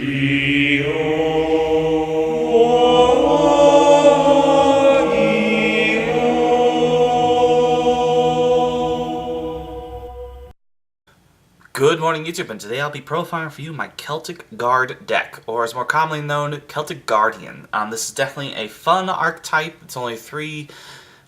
Good morning, YouTube, and today I'll be profiling for you my Celtic Guard deck, or as more commonly known, Celtic Guardian. This is definitely a fun archetype. It's only 3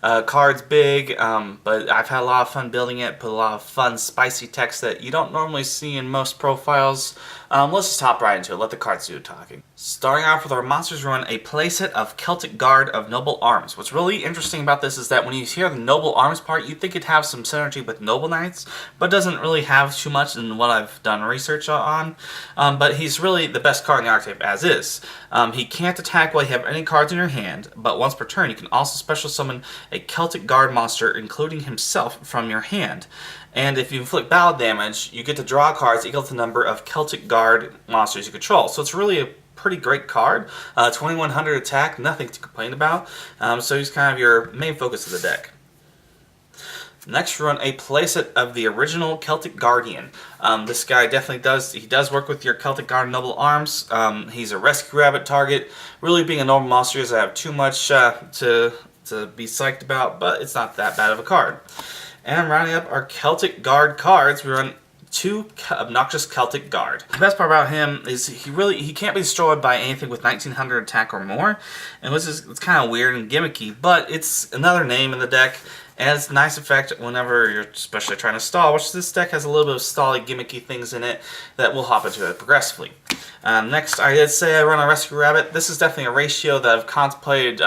cards big, but I've had a lot of fun building it, put a lot of fun, spicy text that you don't normally see in most profiles. Let's just hop right into it, let the cards do the talking. Starting off with our monsters, we run a playset of Celtic Guard of Noble Arms. What's really interesting about this is that when you hear the Noble Arms part, you'd think it'd have some synergy with Noble Knights, but doesn't really have too much in what I've done research on. But he's really the best card in the archetype as is. He can't attack while you have any cards in your hand, but once per turn you can also special summon a Celtic Guard monster, including himself, from your hand. And if you inflict battle damage, you get to draw cards equal to the number of Celtic Guard monsters you control. So it's really a pretty great card. 2100 attack, nothing to complain about. So he's kind of your main focus of the deck. Next, we run a playset of the original Celtic Guardian. This guy definitely does work with your Celtic Guard Noble Arms. He's a rescue rabbit target. Really, being a normal monster is I have too much to be psyched about, but it's not that bad of a card. And rounding up our Celtic Guard cards, we run 2 obnoxious Celtic Guard. The best part about him is he can't be destroyed by anything with 1900 attack or more, and it's kind of weird and gimmicky, but it's another name in the deck, and it's a nice effect whenever you're especially trying to stall, which this deck has a little bit of stally gimmicky things in it that we'll hop into it progressively. Next, I did say I run a Rescue Rabbit. This is definitely a ratio that I've contemplated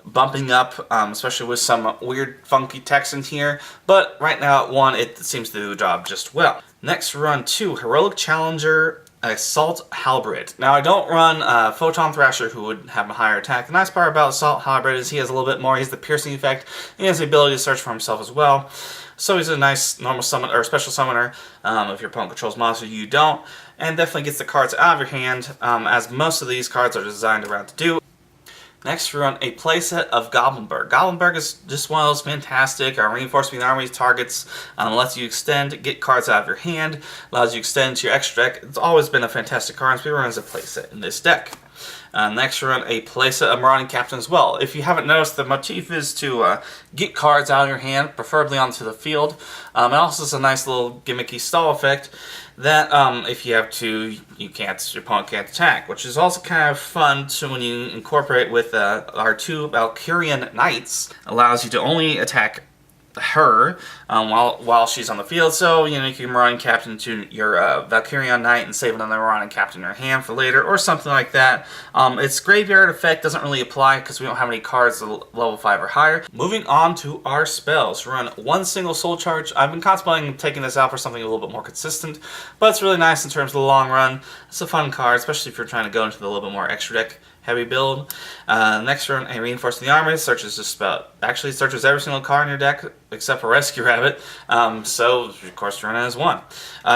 bumping up, especially with some weird funky text in here, but right now at 1 it seems to do the job just well. Next we run 2 Heroic Challenger Assault Halberd. Now I don't run Photon Thrasher, who would have a higher attack. The nice part about Assault Halberd is he has a little bit more. He has the piercing effect, and he has the ability to search for himself as well. So he's a nice normal summon or special summoner if your opponent controls monsters you don't, and definitely gets the cards out of your hand, as most of these cards are designed around to do. Next, we run a playset of Goblinberg. Goblinberg is just one of those fantastic reinforcing the army targets, lets you extend, get cards out of your hand, allows you to extend to your extra deck. It's always been a fantastic card, so we run as a playset in this deck. Next, we run a playset of Marauding Captain as well. If you haven't noticed, the motif is to get cards out of your hand, preferably onto the field. It also has a nice little gimmicky stall effect that if you have to, your opponent can't attack, which is also kind of fun to when you incorporate with our 2 Valkyrian Knights. Allows you to only attack her while she's on the field, so you can Marauding Captain to your Valkyrian Knight and save another Marauding Captain in your hand for later, or something like that. Its graveyard effect doesn't really apply because we don't have any cards level 5 or higher. Moving on to our spells, run 1 single Soul Charge. I've been contemplating taking this out for something a little bit more consistent, but it's really nice in terms of the long run. It's a fun card, especially if you're trying to go into the little bit more extra deck heavy build. Next run, a Reinforcing the Army. Searches it searches every single card in your deck except for Rescue Rabbit, so of course run it as 1.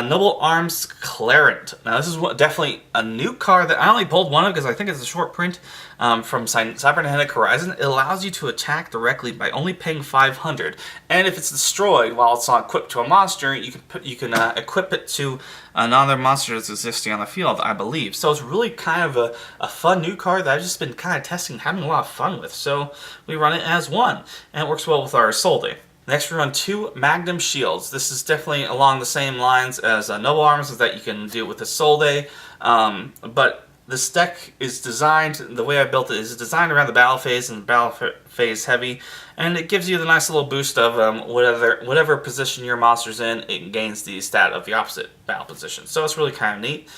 Noble Arms Clarent. Now this is definitely a new card that I only pulled 1 of because I think it's a short print from Cybernetic Horizon. It allows you to attack directly by only paying 500, and if it's destroyed while it's not equipped to a monster, you can equip it to another monster that's existing on the field, I believe. So it's really kind of a fun new card that I've just been kind of testing, having a lot of fun with. So we run it as 1, and it works well with our Solde. Next, we run 2 Magnum Shields. This is definitely along the same lines as Noble Arms, is that you can do it with the Solde, but this deck is designed, the way I built it is designed around the battle phase and battle phase heavy, and it gives you the nice little boost of whatever position your monster's in, it gains the stat of the opposite battle position. So it's really kind of neat.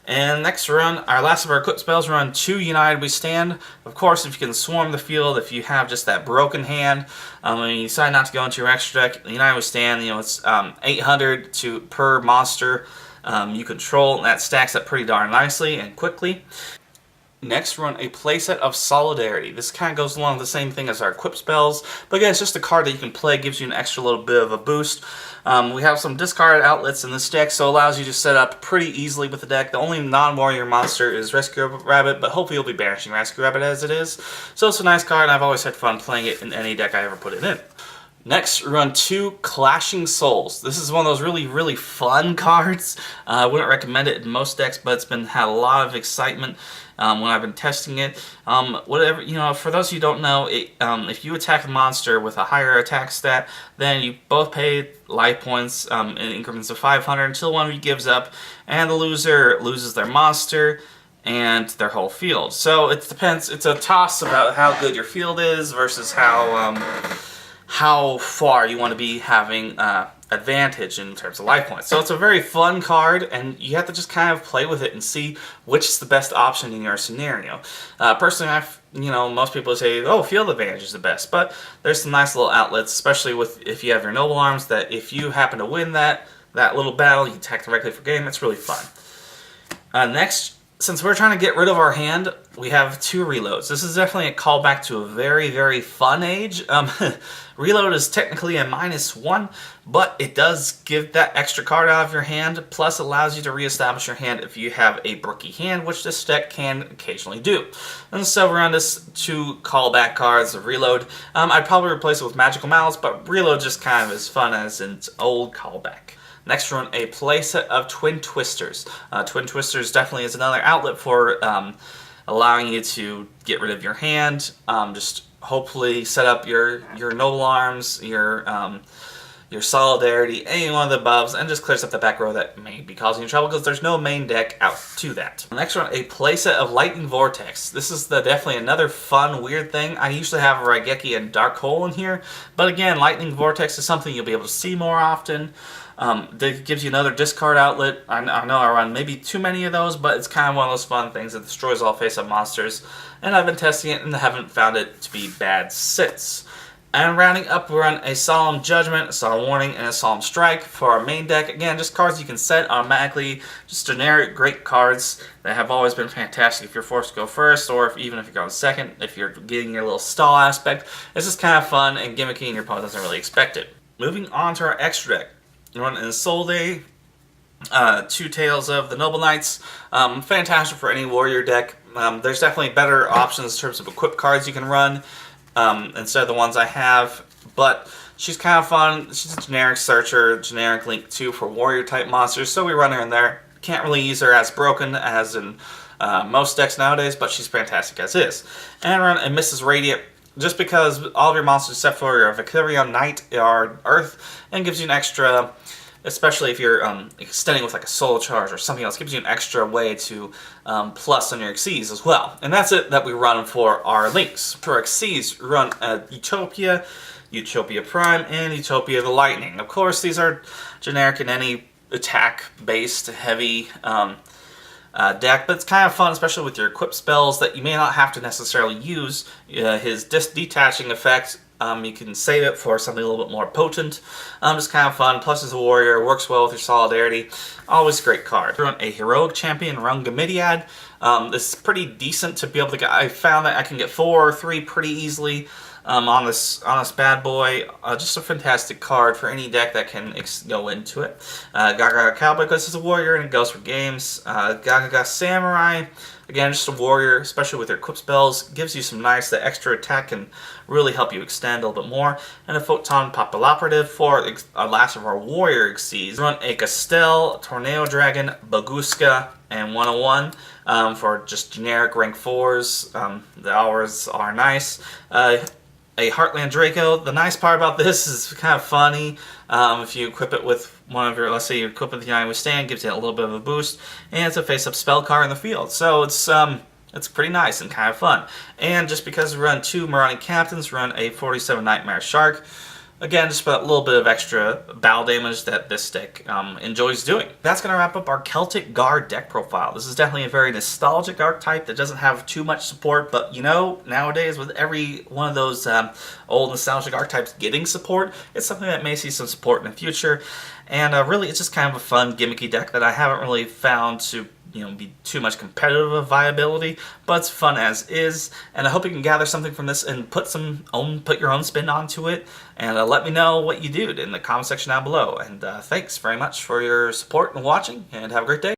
And next run, our last of our equipped spells, run 2 United We Stand. Of course, if you can swarm the field, if you have just that broken hand, and you decide not to go into your extra deck, United We Stand, it's 800 per monster you control, and that stacks up pretty darn nicely and quickly. Next, run a playset of Solidarity. This kind of goes along the same thing as our equip spells, but again, it's just a card that you can play, gives you an extra little bit of a boost. We have some discarded outlets in this deck, so it allows you to set up pretty easily with the deck. The only non-warrior monster is Rescue Rabbit, but hopefully you'll be banishing Rescue Rabbit as it is. So it's a nice card, and I've always had fun playing it in any deck I ever put it in. Next, we run 2 Clashing Souls. This is one of those really, really fun cards. I wouldn't recommend it in most decks, but it's had a lot of excitement when I've been testing it. Whatever, for those who don't know, if you attack a monster with a higher attack stat, then you both pay life points in increments of 500 until one of you gives up, and the loser loses their monster and their whole field. So it depends. It's a toss about how good your field is versus how far you want to be having advantage in terms of life points. So it's a very fun card, and you have to just kind of play with it and see which is the best option in your scenario. Personally, most people say, oh, field advantage is the best, but there's some nice little outlets, especially if you have your noble arms, that if you happen to win that little battle, you attack directly for game. It's really fun. Next, since we're trying to get rid of our hand, we have 2 reloads. This is definitely a callback to a very, very fun age. Reload is technically a -1, but it does give that extra card out of your hand, plus allows you to reestablish your hand if you have a brookie hand, which this deck can occasionally do. And so we're on this 2 callback cards of Reload. I'd probably replace it with Magical Malice, but Reload just kind of as fun as its old callback. Next, we're on a playset of Twin Twisters. Twin Twisters definitely is another outlet for allowing you to get rid of your hand. Just hopefully set up your noble arms, your solidarity, any one of the above, and just clears up the back row that may be causing you trouble because there's no main deck out to that. Next, we're on a playset of Lightning Vortex. This is definitely another fun, weird thing. I usually have Raigeki and Dark Hole in here, but again, Lightning Vortex is something you'll be able to see more often. That gives you another discard outlet. I know I run maybe too many of those, but it's kind of one of those fun things that destroys all face-up monsters. And I've been testing it and haven't found it to be bad since. And rounding up, we run a Solemn Judgment, a Solemn Warning, and a Solemn Strike for our main deck. Again, just cards you can set automatically. Just generic, great cards that have always been fantastic if you're forced to go first, or even if you're going second, if you're getting your little stall aspect. It's just kind of fun and gimmicky, and your opponent doesn't really expect it. Moving on to our extra deck. We run in Soul Day, 2 Tales of the Noble Knights. Fantastic for any warrior deck. There's definitely better options in terms of equip cards you can run instead of the ones I have, but she's kind of fun. She's a generic searcher, generic link 2 for warrior type monsters, so we run her in there. Can't really use her as broken as in most decks nowadays, but she's fantastic as is. And run a Mrs. Radiant, just because all of your monsters except for your Victorian Knight are Earth, and gives you an extra, especially if you're extending with like a Soul Charge or something else, gives you an extra way to plus on your Xyz as well. And that's it that we run for our links. For our Xyz, we run Utopia, Utopia Prime, and Utopia the Lightning. Of course, these are generic in any attack-based heavy deck, but it's kind of fun, especially with your equip spells that you may not have to necessarily use. His detaching effect, you can save it for something a little bit more potent. Just kind of fun. Plus, as a warrior, works well with your solidarity. Always a great card. Run a Heroic Champion, Rungamediad. This is pretty decent to be able to get. I found that I can get 4 or 3 pretty easily on this bad boy. Just a fantastic card for any deck that can go into it. Gaga Cowboy, because it's a warrior and it goes for games. Gaga Samurai, again, just a warrior, especially with their equip spells, gives you some nice, the extra attack can really help you extend a little bit more. And a Photon Populoperative for last of our warrior Xyz. Run a Castell, Tornado Dragon, Baguska, and 101 for just generic rank 4s. The hours are nice. A Heartland Draco. The nice part about this is kind of funny. If you equip it with one of your, let's say you equip it with the United Withstand, gives you a little bit of a boost, and it's a face-up spell card in the field. So it's pretty nice and kind of fun. And just because we run 2 Marauding Captains, run a 47 Nightmare Shark. Again, just a little bit of extra battle damage that this deck enjoys doing. That's going to wrap up our Celtic Guard deck profile. This is definitely a very nostalgic archetype that doesn't have too much support, but nowadays with every one of those old nostalgic archetypes getting support, it's something that may see some support in the future. And really, it's just kind of a fun, gimmicky deck that I haven't really found to be too much competitive viability, but it's fun as is, and I hope you can gather something from this and put your own spin onto it, and let me know what you do in the comment section down below. And thanks very much for your support and watching, and have a great day.